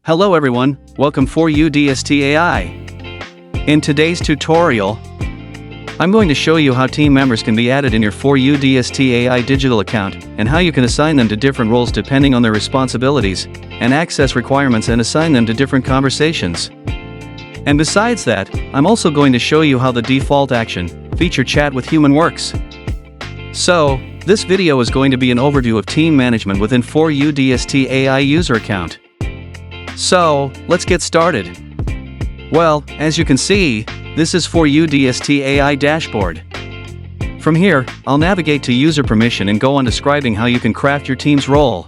Hello everyone, welcome 4uDST.AI. In today's tutorial, I'm going to show you how team members can be added in your 4uDST.AI digital account, and how you can assign them to different roles depending on their responsibilities and access requirements, and assign them to different conversations. And besides that, I'm also going to show you how the default action, feature chat with human works. So, this video is going to be an overview of team management within 4uDST.AI user account. So, let's get started. Well, as you can see, this is 4uDST.AI dashboard. From here, I'll navigate to user permission and go on describing how you can craft your team's role.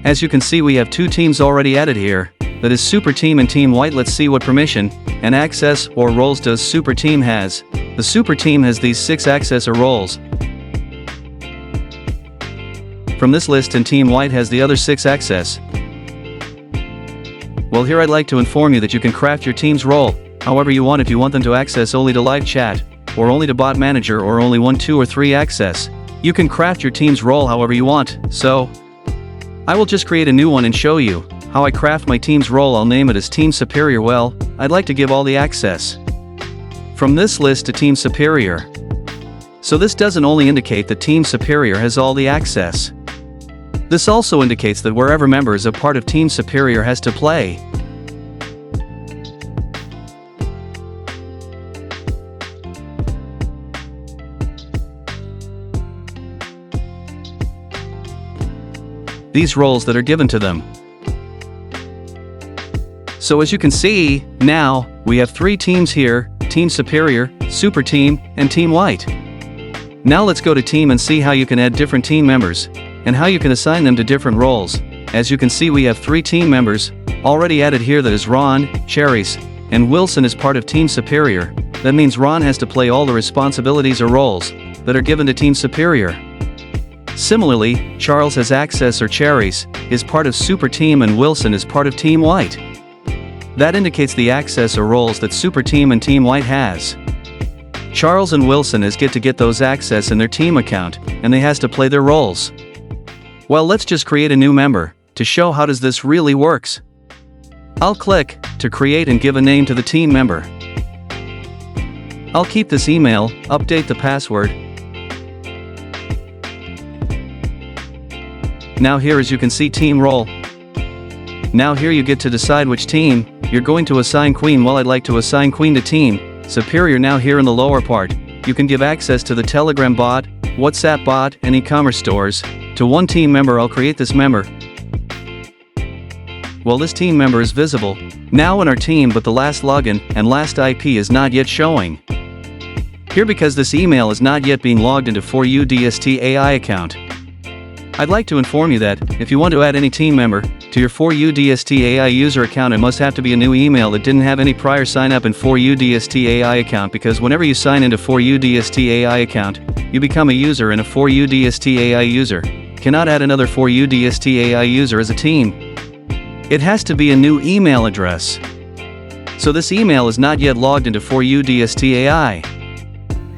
As you can see, we have two teams already added here, that is Super Team and Team White. Let's see what permission and access or roles does Super Team has. The Super Team has these 6 access or roles. From this list, and Team White has the other 6 access. Well, here I'd like to inform you that you can craft your team's role however you want. If you want them to access only to live chat, or only to bot manager, or only 1, 2, or 3 access, you can craft your team's role however you want. So, I will just create a new one and show you how I craft my team's role. I'll name it as Team Superior. Well, I'd like to give all the access from this list to Team Superior. So this doesn't only indicate that Team Superior has all the access. This also indicates that wherever member is a part of Team Superior has to play. These roles that are given to them. So as you can see, now, we have 3 teams here, Team Superior, Super Team, and Team White. Now let's go to Team and see how you can add different team members, and how you can assign them to different roles. As you can see, we have 3 team members already added here, that is Ron, Cherries, and Wilson is part of Team Superior. That means Ron has to play all the responsibilities or roles that are given to Team Superior. Similarly, Charles has access or Cherries, is part of Super Team, and Wilson is part of Team White. That indicates the access or roles that Super Team and Team White has. Charles and Wilson get to get those access in their team account, and they has to play their roles. Well, let's just create a new member to show how does this really works. I'll click to create and give a name to the team member. I'll keep this email, update the password. Now here, as you can see, team role. Now here you get to decide which team you're going to assign Queen. Well, I'd like to assign Queen to Team Superior. Now here in the lower part, you can give access to the Telegram bot, WhatsApp bot, and e-commerce stores to one team member. I'll create this member. Well, this team member is visible now in our team, but the last login and last IP is not yet showing here because this email is not yet being logged into 4uDST.AI account. I'd like to inform you that if you want to add any team member to your 4uDST.AI user account, it must have to be a new email that didn't have any prior sign up in 4uDST.AI account, because whenever you sign into 4uDST.AI account, you become a user, and a 4uDST.AI user cannot add another 4uDST.AI user as a team. It has to be a new email address. So this email is not yet logged into 4uDST.AI.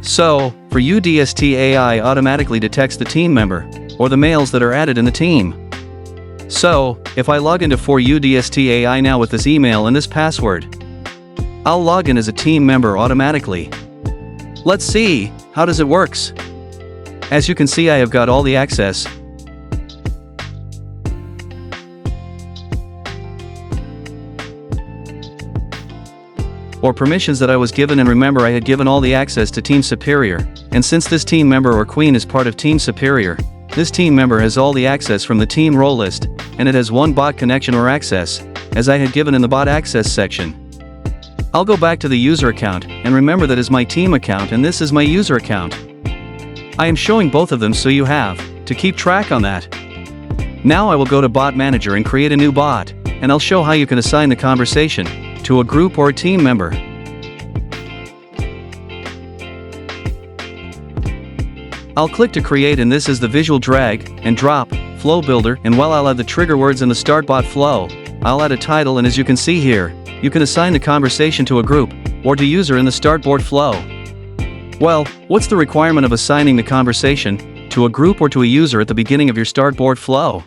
So, 4uDST.AI automatically detects the team member or the mails that are added in the team. So, if I log into 4uDST.AI now with this email and this password, I'll log in as a team member automatically. Let's see, how does it works? As you can see, I have got all the access. Or permissions that I was given, and remember, I had given all the access to Team Superior, and since this team member or Queen is part of Team Superior, this team member has all the access from the team role list, and it has 1 bot connection or access, as I had given in the bot access section. I'll go back to the user account, and remember that is my team account and this is my user account. I am showing both of them so you have to keep track on that. Now I will go to Bot Manager and create a new bot, and I'll show how you can assign the conversation to a group or a team member. I'll click to create, and this is the visual drag and drop flow builder, and while I'll add the trigger words in the start bot flow, I'll add a title, and as you can see here, you can assign the conversation to a group or to user in the start board flow. Well, what's the requirement of assigning the conversation to a group or to a user at the beginning of your start board flow?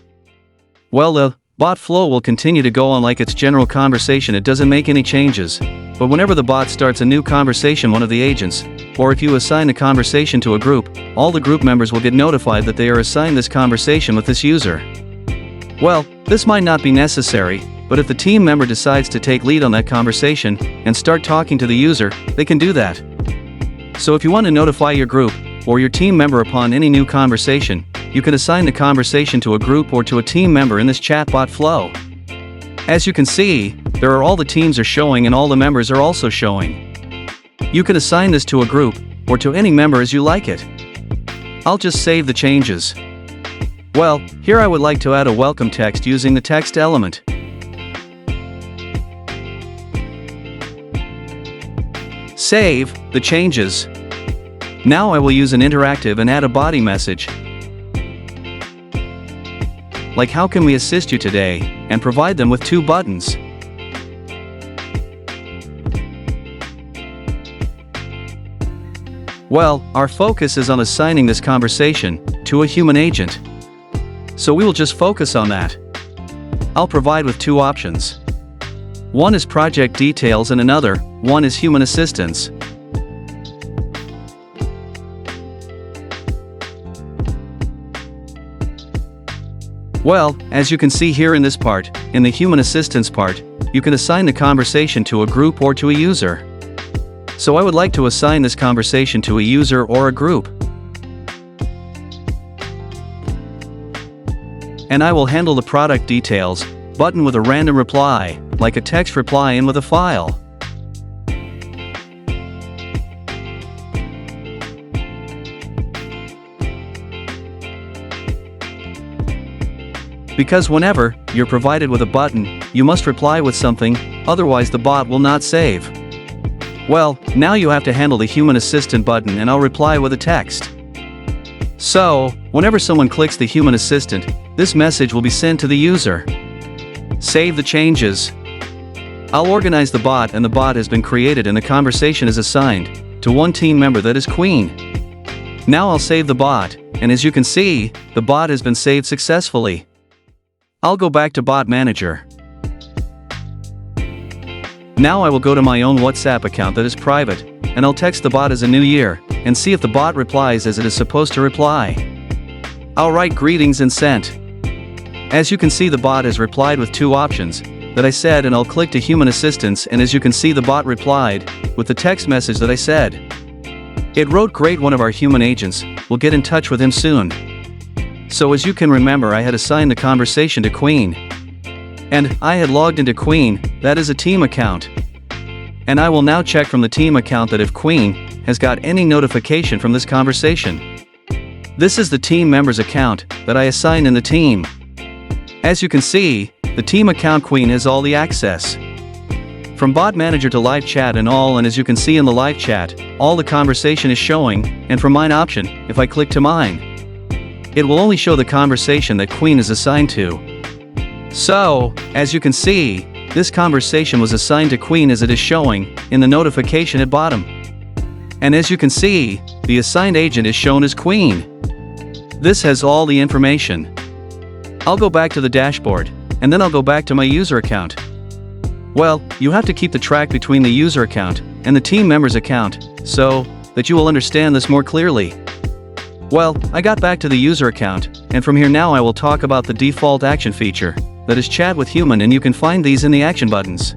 Well, the Bot flow will continue to go on like its general conversation. It doesn't make any changes. But whenever the bot starts a new conversation, one of the agents, or if you assign the conversation to a group, all the group members will get notified that they are assigned this conversation with this user. Well, this might not be necessary, but if the team member decides to take lead on that conversation and start talking to the user, they can do that. So if you want to notify your group or your team member upon any new conversation, you can assign the conversation to a group or to a team member in this chatbot flow. As you can see, there are all the teams are showing and all the members are also showing. You can assign this to a group or to any member as you like it. I'll just save the changes. Well, here I would like to add a welcome text using the text element. Save the changes. Now I will use an interactive and add a body message. Like how can we assist you today, and provide them with 2 buttons. Well, our focus is on assigning this conversation to a human agent. So we will just focus on that. I'll provide with 2 options. One is project details and another one is human assistance. Well, as you can see here in this part, in the human assistance part, you can assign the conversation to a group or to a user. So I would like to assign this conversation to a user or a group. And I will handle the product details button with a random reply, like a text reply in with a file. Because whenever you're provided with a button, you must reply with something, otherwise the bot will not save. Well, now you have to handle the human assistant button and I'll reply with a text. So, whenever someone clicks the human assistant, this message will be sent to the user. Save the changes. I'll organize the bot and the bot has been created and the conversation is assigned to one team member, that is Queen. Now I'll save the bot, and as you can see, the bot has been saved successfully. I'll go back to Bot Manager. Now I will go to my own WhatsApp account that is private, and I'll text the bot as a new year, and see if the bot replies as it is supposed to reply. I'll write greetings and sent. As you can see, the bot has replied with 2 options that I said, and I'll click to human assistance, and as you can see, the bot replied with the text message that I said. It wrote, "Great, one of our human agents will get in touch with him soon." So as you can remember, I had assigned the conversation to Queen. And I had logged into Queen, that is a team account. And I will now check from the team account that if Queen has got any notification from this conversation. This is the team member's account that I assigned in the team. As you can see, the team account Queen has all the access. From Bot Manager to live chat and all, and as you can see in the live chat, all the conversation is showing, and from mine option, if I click to mine, it will only show the conversation that Queen is assigned to. So, as you can see, this conversation was assigned to Queen as it is showing in the notification at bottom. And as you can see, the assigned agent is shown as Queen. This has all the information. I'll go back to the dashboard, and then I'll go back to my user account. Well, you have to keep the track between the user account and the team member's account, so that you will understand this more clearly. Well, I got back to the user account, and from here now I will talk about the default action feature, that is chat with human, and you can find these in the action buttons.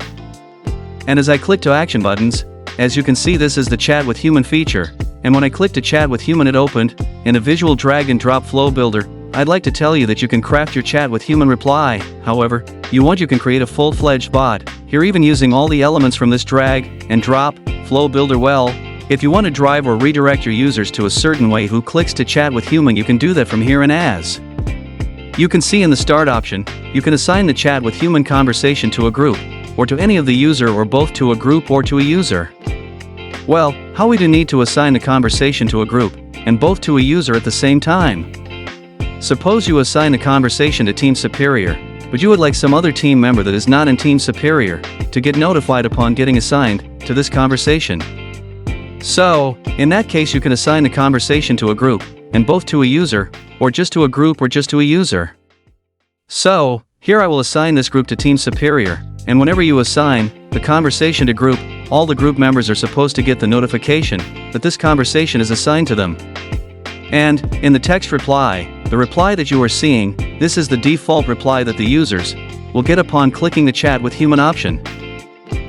And as I click to action buttons, as you can see, this is the chat with human feature, and when I click to chat with human it opened, in a visual drag and drop flow builder. I'd like to tell you that you can craft your chat with human reply, however, you can create a full-fledged bot, here even using all the elements from this drag and drop flow builder. Well, if you want to drive or redirect your users to a certain way who clicks to chat with human, you can do that from here, and as you can see in the start option, you can assign the chat with human conversation to a group, or to any of the user, or both to a group or to a user. Well, how we do need to assign the conversation to a group, and both to a user at the same time. Suppose you assign the conversation to Team Superior, but you would like some other team member that is not in Team Superior to get notified upon getting assigned to this conversation. So, in that case you can assign the conversation to a group, and both to a user, or just to a group, or just to a user. So, Here I will assign this group to Team Superior, and whenever you assign the conversation to group, all the group members are supposed to get the notification that this conversation is assigned to them. And, in the text reply, the reply that you are seeing, this is the default reply that the users will get upon clicking the Chat with Human option.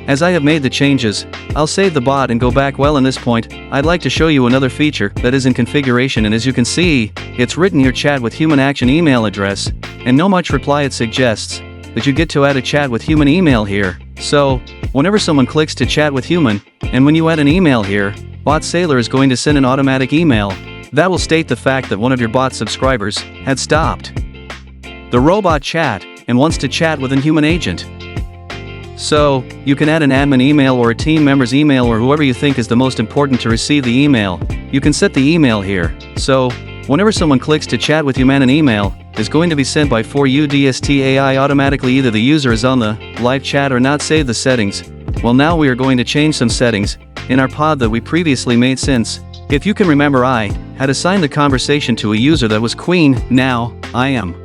As I have made the changes, I'll save the bot and go back. Well, in this point, I'd like to show you another feature that is in configuration, and as you can see, it's written here Chat with Human action email address, and no much reply. It suggests that you get to add a Chat with Human email here. So, whenever someone clicks to Chat with Human, and when you add an email here, Bot Sailor is going to send an automatic email that will state the fact that one of your bot subscribers had stopped the robot chat and wants to chat with a human agent. So, you can add an admin email or a team member's email or whoever you think is the most important to receive the email. You can set the email here. So, whenever someone clicks to Chat with Human, an email is going to be sent by 4uDST.AI automatically. Either the user is on the live chat or not. Save the settings. Well, now we are going to change some settings in our pod that we previously made. Since, if you can remember, I had assigned the conversation to a user that was Queen. Now, I am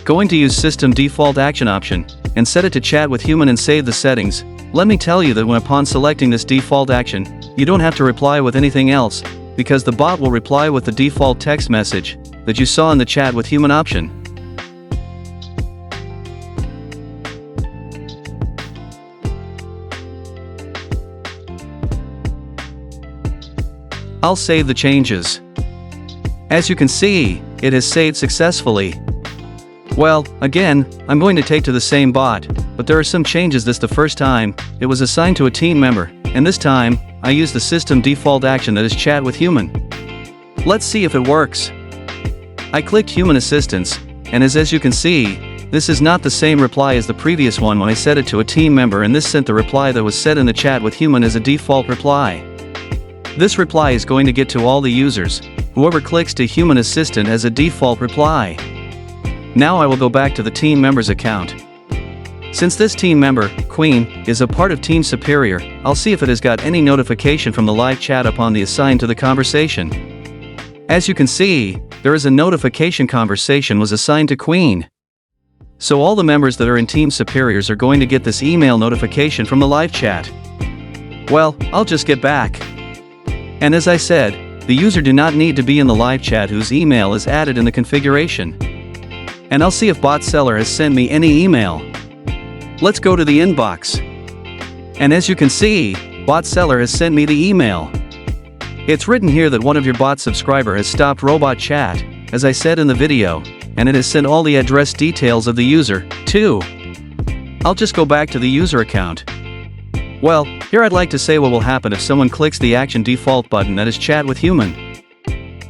going to use System Default Action option and set it to Chat with Human and save the settings. Let me tell you that when upon selecting this default action, you don't have to reply with anything else, because the bot will reply with the default text message that you saw in the Chat with Human option. I'll save the changes. As you can see, it has saved successfully. Well, again, I'm going to take to the same bot, but there are some changes. The first time, it was assigned to a team member, and this time, I use the system default action that is Chat with Human. Let's see if it works. I clicked Human Assistance, and as you can see, this is not the same reply as the previous one when I set it to a team member, and this sent the reply that was set in the Chat with Human as a default reply. This reply is going to get to all the users, whoever clicks to Human Assistant as a default reply. Now I will go back to the team member's account. Since this team member, Queen, is a part of Team Superior, I'll see if it has got any notification from the live chat upon the assigned to the conversation. As you can see, there is a notification conversation was assigned to Queen. So all the members that are in Team Superiors are going to get this email notification from the live chat. Well, I'll just get back. And as I said, the user do not need to be in the live chat whose email is added in the configuration. And I'll see if Bot Seller has sent me any email. Let's go to the inbox. And as you can see, Bot Seller has sent me the email. It's written here that one of your bot subscriber has stopped robot chat, as I said in the video, and it has sent all the address details of the user, too. I'll just go back to the user account. Well, here I'd like to say what will happen if someone clicks the Action Default button that is Chat with Human.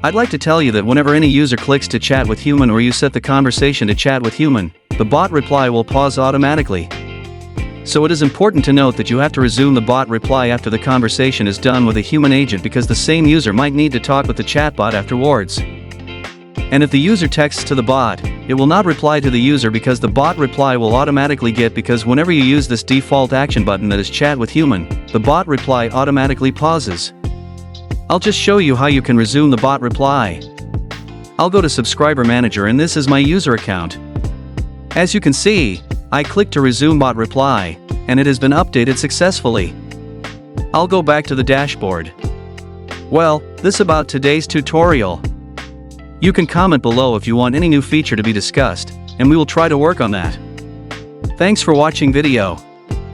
I'd like to tell you that whenever any user clicks to Chat with Human or you set the conversation to Chat with Human, the bot reply will pause automatically. So it is important to note that you have to resume the bot reply after the conversation is done with a human agent, because the same user might need to talk with the chatbot afterwards. And if the user texts to the bot, it will not reply to the user because the bot reply will automatically get, because whenever you use this default action button that is Chat with Human, the bot reply automatically pauses. I'll just show you how you can resume the bot reply. I'll go to Subscriber Manager, and this is my user account. As you can see, I click to resume bot reply, and it has been updated successfully. I'll go back to the dashboard. Well, this about today's tutorial. You can comment below if you want any new feature to be discussed, and we will try to work on that. Thanks for watching video.